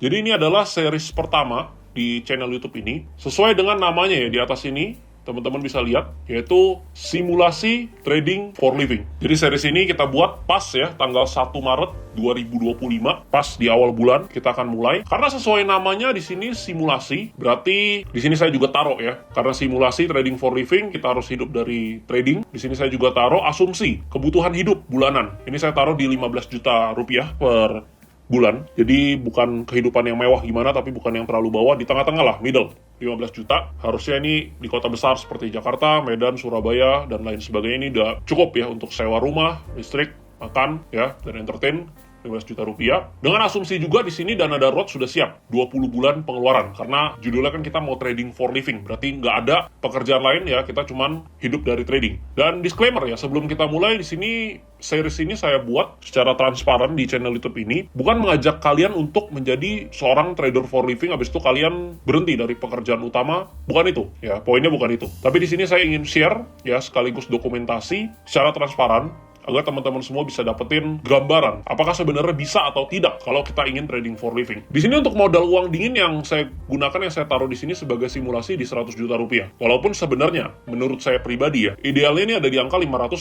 Jadi ini adalah series pertama di channel YouTube ini. Sesuai dengan namanya ya, di atas ini teman-teman bisa lihat, yaitu simulasi trading for living. Jadi series ini kita buat pas ya, tanggal 1 Maret 2025, pas di awal bulan kita akan mulai. Karena sesuai namanya di sini simulasi, berarti di sini saya juga taruh ya. Karena simulasi trading for living, kita harus hidup dari trading. Di sini saya juga taruh asumsi kebutuhan hidup bulanan. Ini saya taruh di 15 juta rupiah per bulan. Jadi bukan kehidupan yang mewah gimana, tapi bukan yang terlalu bawah, di tengah-tengah lah, middle. 15 juta. Harusnya ini di kota besar seperti Jakarta, Medan, Surabaya, dan lain sebagainya ini udah cukup ya untuk sewa rumah, listrik, makan, ya, dan entertain. 15 juta rupiah. Dengan asumsi juga di sini dana darurat sudah siap 20 bulan pengeluaran, karena judulnya kan kita mau trading for living, berarti nggak ada pekerjaan lain ya, kita cuman hidup dari trading. Dan disclaimer ya, sebelum kita mulai, di sini series ini saya buat secara transparan di channel YouTube ini, bukan mengajak kalian untuk menjadi seorang trader for living habis itu kalian berhenti dari pekerjaan utama, bukan itu ya, poinnya bukan itu. Tapi di sini saya ingin share ya, sekaligus dokumentasi secara transparan agar teman-teman semua bisa dapetin gambaran apakah sebenarnya bisa atau tidak kalau kita ingin trading for living. Di sini untuk modal uang dingin yang saya gunakan, yang saya taruh di sini sebagai simulasi di 100 juta rupiah. Walaupun sebenarnya menurut saya pribadi ya, idealnya ini ada di angka 500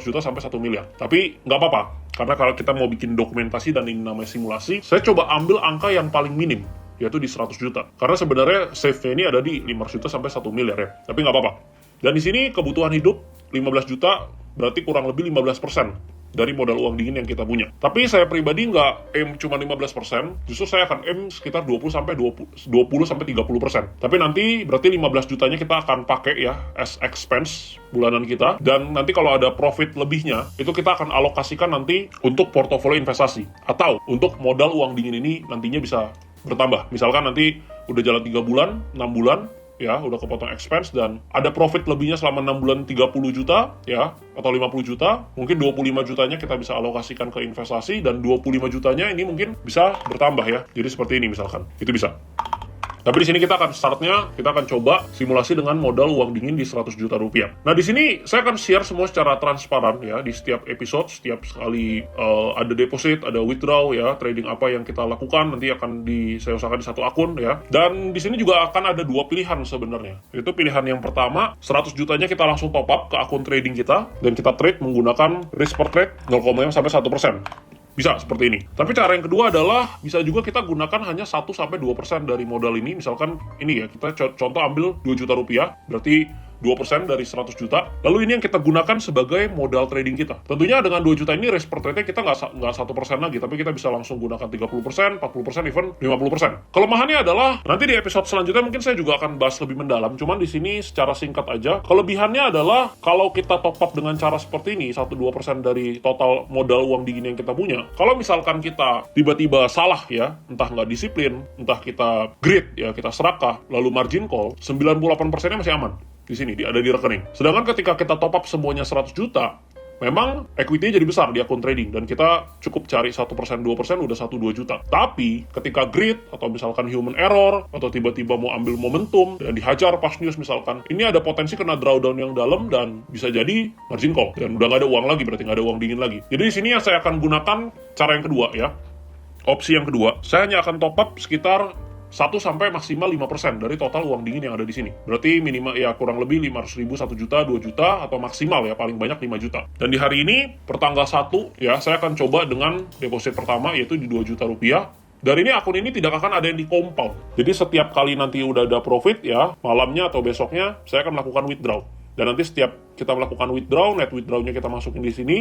juta sampai 1 miliar. Tapi nggak apa-apa, karena kalau kita mau bikin dokumentasi dan ini namanya simulasi, saya coba ambil angka yang paling minim, yaitu di 100 juta. Karena sebenarnya save-nya ini ada di 500 juta sampai 1 miliar ya. Tapi nggak apa-apa. Dan di sini kebutuhan hidup 15 juta berarti kurang lebih 15% dari modal uang dingin yang kita punya. Tapi saya pribadi nggak aim cuma 15%, justru saya akan aim sekitar 20-30%. Tapi nanti berarti 15 jutanya kita akan pakai ya as expense bulanan kita, dan nanti kalau ada profit lebihnya, itu kita akan alokasikan nanti untuk portofolio investasi, atau untuk modal uang dingin ini nantinya bisa bertambah. Misalkan nanti udah jalan 3 bulan, 6 bulan, ya, udah kepotong expense dan ada profit lebihnya selama 6 bulan 30 juta, ya, atau 50 juta, mungkin 25 jutanya kita bisa alokasikan ke investasi, dan 25 jutanya ini mungkin bisa bertambah ya. Jadi seperti ini misalkan, itu bisa. Tapi di sini kita akan coba simulasi dengan modal uang dingin di 100 juta rupiah. Nah, di sini saya akan share semua secara transparan ya, di setiap episode, setiap sekali ada deposit, ada withdraw ya, trading apa yang kita lakukan nanti akan saya usahakan di satu akun ya. Dan di sini juga akan ada 2 pilihan sebenarnya. Itu pilihan yang pertama, 100 jutanya kita langsung top up ke akun trading kita dan kita trade menggunakan risk per trade 0,5 sampai 1%. Bisa seperti ini. Tapi cara yang kedua adalah bisa juga kita gunakan hanya 1-2% dari modal ini. Misalkan ini ya, kita contoh ambil 2 juta rupiah, berarti 2% dari 100 juta. Lalu ini yang kita gunakan sebagai modal trading kita. Tentunya dengan 2 juta ini risk per trade-nya kita nggak 1% lagi, tapi kita bisa langsung gunakan 30%, 40%, even 50%. Kelemahannya adalah, nanti di episode selanjutnya mungkin saya juga akan bahas lebih mendalam, cuman di sini secara singkat aja. Kelebihannya adalah, kalau kita top up dengan cara seperti ini, 1-2% dari total modal uang dingin yang kita punya, kalau misalkan kita tiba-tiba salah ya, entah nggak disiplin, entah kita greed ya, kita serakah, lalu margin call, 98%-nya masih aman. Di sini, ada di rekening. Sedangkan ketika kita top up semuanya 100 juta, memang equity-nya jadi besar di akun trading, dan kita cukup cari 1%-2% udah 1-2 juta. Tapi ketika greed, atau misalkan human error, atau tiba-tiba mau ambil momentum, dan dihajar pas news misalkan, ini ada potensi kena drawdown yang dalam, dan bisa jadi margin call. Dan udah nggak ada uang lagi, berarti nggak ada uang dingin lagi. Jadi di sini yang saya akan gunakan cara yang kedua ya. Opsi yang kedua, saya hanya akan top up sekitar 1 sampai maksimal 5% dari total uang dingin yang ada di sini. Berarti minimal ya kurang lebih 500.000, 1 juta, 2 juta, atau maksimal ya paling banyak 5 juta. Dan di hari ini, pertanggal 1 ya, saya akan coba dengan deposit pertama, yaitu di 2 juta rupiah. Dari ini akun ini tidak akan ada yang di compound. Jadi setiap kali nanti udah ada profit ya, malamnya atau besoknya saya akan melakukan withdraw. Dan nanti setiap kita melakukan withdraw, net withdraw-nya kita masukin di sini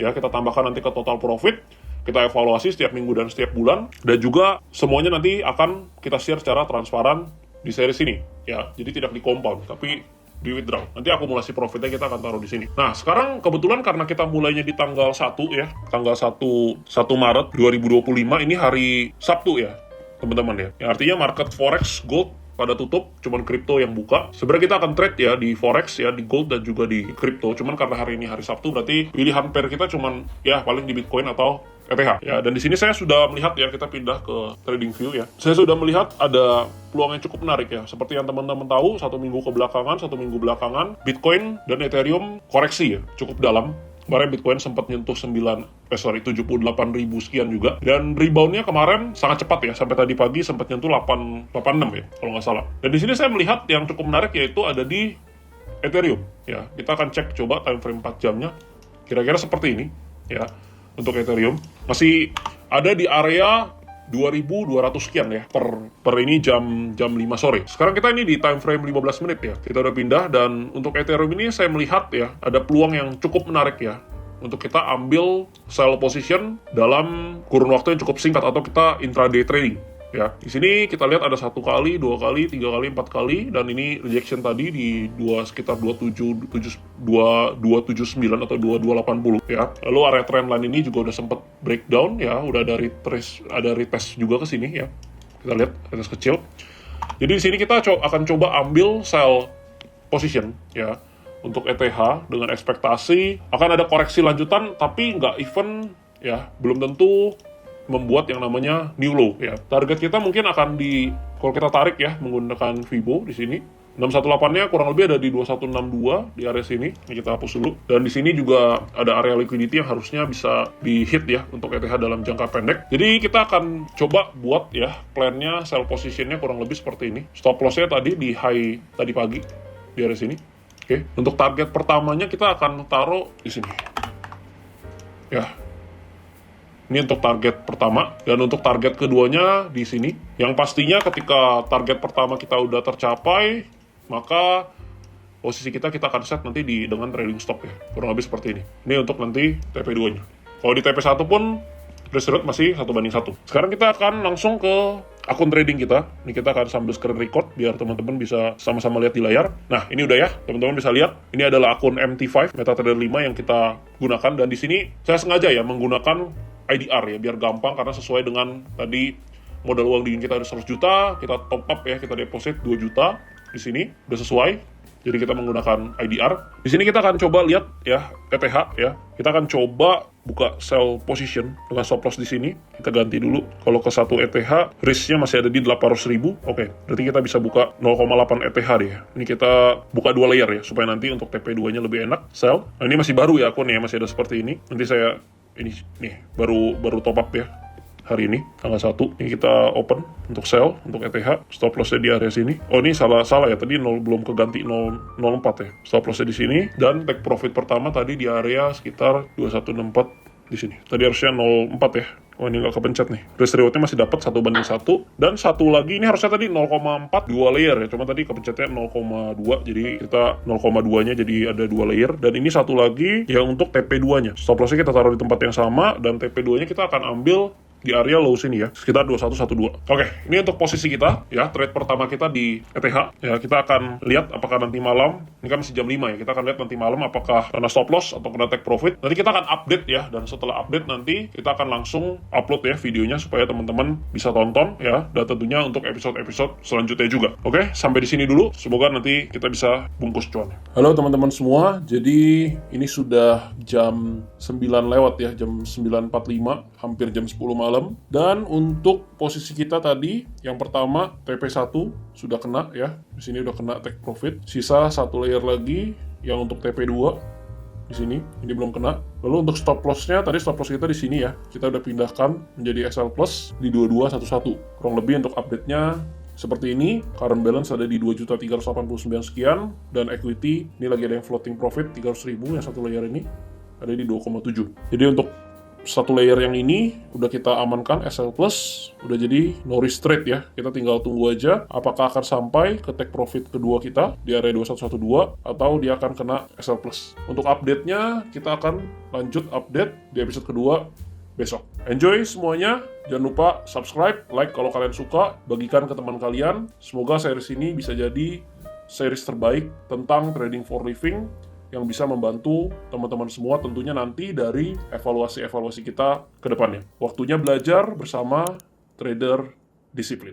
ya, kita tambahkan nanti ke total profit. Kita evaluasi setiap minggu dan setiap bulan, dan juga semuanya nanti akan kita share secara transparan di series ini ya. Jadi tidak di compound, tapi di withdraw. Nanti akumulasi profitnya kita akan taruh di sini. Nah, sekarang kebetulan karena kita mulainya di tanggal 1 ya, tanggal 1 Maret 2025, ini hari Sabtu ya, teman-teman ya. Yang artinya market forex gold pada tutup, cuman kripto yang buka. Sebenarnya kita akan trade ya di forex ya, di gold dan juga di kripto. Cuman karena hari ini hari Sabtu, berarti pilihan pair kita cuman ya paling di Bitcoin atau ETH ya. Dan di sini saya sudah melihat ya, kita pindah ke trading view ya. Saya sudah melihat ada peluang yang cukup menarik ya. Seperti yang teman-teman tahu, 1 minggu belakangan Bitcoin dan Ethereum koreksi ya, cukup dalam. Kemarin Bitcoin sempat nyentuh 78.000 sekian juga. Dan reboundnya kemarin sangat cepat ya, sampai tadi pagi sempat nyentuh 886 ya, kalau nggak salah. Dan di sini saya melihat yang cukup menarik yaitu ada di Ethereum. Ya, kita akan cek coba time frame 4 jamnya. Kira-kira seperti ini ya untuk Ethereum. Masih ada di area 2.200 sekian ya per ini jam 5 sore. Sekarang kita ini di time frame 15 menit ya. Kita udah pindah, dan untuk Ethereum ini saya melihat ya ada peluang yang cukup menarik ya untuk kita ambil sell position dalam kurun waktu yang cukup singkat atau kita intraday trading. Ya, di sini kita lihat ada 1 kali, 2 kali, 3 kali, 4 kali, dan ini rejection tadi di sekitar 279 atau 2280 ya. Lalu area trendline ini juga udah sempat breakdown ya, udah ada retest juga ke sini ya. Kita lihat retest kecil. Jadi di sini kita akan coba ambil sell position ya untuk ETH dengan ekspektasi akan ada koreksi lanjutan, tapi nggak even ya, belum tentu membuat yang namanya new low ya. Target kita mungkin akan kalau kita tarik ya menggunakan Fibo di sini. 618-nya kurang lebih ada di 2162 di area sini. Ini kita hapus dulu. Dan di sini juga ada area liquidity yang harusnya bisa di hit ya untuk ETH dalam jangka pendek. Jadi kita akan coba buat ya plan-nya, sell position-nya kurang lebih seperti ini. Stop loss-nya tadi di high tadi pagi di area sini. Oke. Untuk target pertamanya kita akan taruh di sini. Ya. Ini untuk target pertama, dan untuk target keduanya di sini. Yang pastinya ketika target pertama kita udah tercapai, maka posisi kita akan set nanti dengan trailing stop ya. Kurang lebih seperti ini. Ini untuk nanti TP2-nya. Kalau di TP1 pun risk rate masih 1:1. Sekarang kita akan langsung ke akun trading kita. Ini kita akan sambil screen record biar teman-teman bisa sama-sama lihat di layar. Nah, ini udah ya, teman-teman bisa lihat. Ini adalah akun MT5 MetaTrader 5 yang kita gunakan, dan di sini saya sengaja ya menggunakan IDR ya, biar gampang karena sesuai dengan tadi modal uang dingin kita ada 100 juta, kita top up ya, kita deposit 2 juta di sini, udah sesuai. Jadi kita menggunakan IDR. Di sini kita akan coba lihat ya ETH ya. Kita akan coba buka sell position dengan stop loss di sini. Kita ganti dulu. Kalau ke 1 ETH, risk-nya masih ada di 800.000. Oke, berarti kita bisa buka 0,8 ETH deh. Ini kita buka 2 layer ya, supaya nanti untuk TP2-nya lebih enak. Sell. Nah, ini masih baru ya akunnya, masih ada seperti ini. Nanti saya ini nih baru top up ya hari ini tanggal 1. Ini kita open untuk sell untuk ETH. Stop loss-nya di area sini. Oh, ini salah ya, tadi belum keganti 004 ya. Stop loss-nya di sini, dan take profit pertama tadi di area sekitar 2164 di sini. Tadi harusnya 04 ya. Oh, ini nggak kepencet nih. Risk reward-nya masih dapat 1:1. Dan satu lagi, ini harusnya tadi 0,4 2 layer ya. Cuma tadi kepencetnya 0,2. Jadi kita 0,2-nya jadi ada 2 layer. Dan ini satu lagi yang untuk TP2-nya. Stop loss-nya kita taruh di tempat yang sama, dan TP2-nya kita akan ambil di area low sini ya, sekitar 2112. Oke, ini untuk posisi kita ya, trade pertama kita di ETH ya. Kita akan lihat apakah nanti malam, ini kan masih jam 5 ya, kita akan lihat nanti malam apakah kena stop loss atau kena take profit. Nanti kita akan update ya, dan setelah update nanti kita akan langsung upload ya videonya supaya teman-teman bisa tonton ya, dan tentunya untuk episode-episode selanjutnya juga. Oke, sampai di sini dulu, semoga nanti kita bisa bungkus cuan. Halo teman-teman semua, jadi ini sudah jam 9 lewat ya, jam 9.45, hampir jam 10 malam. Dan untuk posisi kita tadi, yang pertama TP1 sudah kena ya, di sini udah kena take profit. Sisa 1 layer lagi yang untuk TP2 di sini, ini belum kena. Lalu untuk stop loss-nya, tadi stop loss kita di sini ya, kita udah pindahkan menjadi SL Plus di 2211. Kurang lebih untuk update-nya seperti ini. Current balance ada di 2.389 sekian, dan equity ini lagi ada yang floating profit 300.000 yang satu layer ini ada di 2,7. Jadi untuk satu layer yang ini udah kita amankan SL Plus, udah jadi no risk trade ya. Kita tinggal tunggu aja apakah akan sampai ke take profit kedua kita di area 2112 atau dia akan kena SL Plus. Untuk update-nya kita akan lanjut update di episode kedua besok. Enjoy semuanya, jangan lupa subscribe, like kalau kalian suka, bagikan ke teman kalian. Semoga series ini bisa jadi series terbaik tentang trading for living yang bisa membantu teman-teman semua tentunya nanti dari evaluasi-evaluasi kita ke depannya. Waktunya belajar bersama trader disiplin.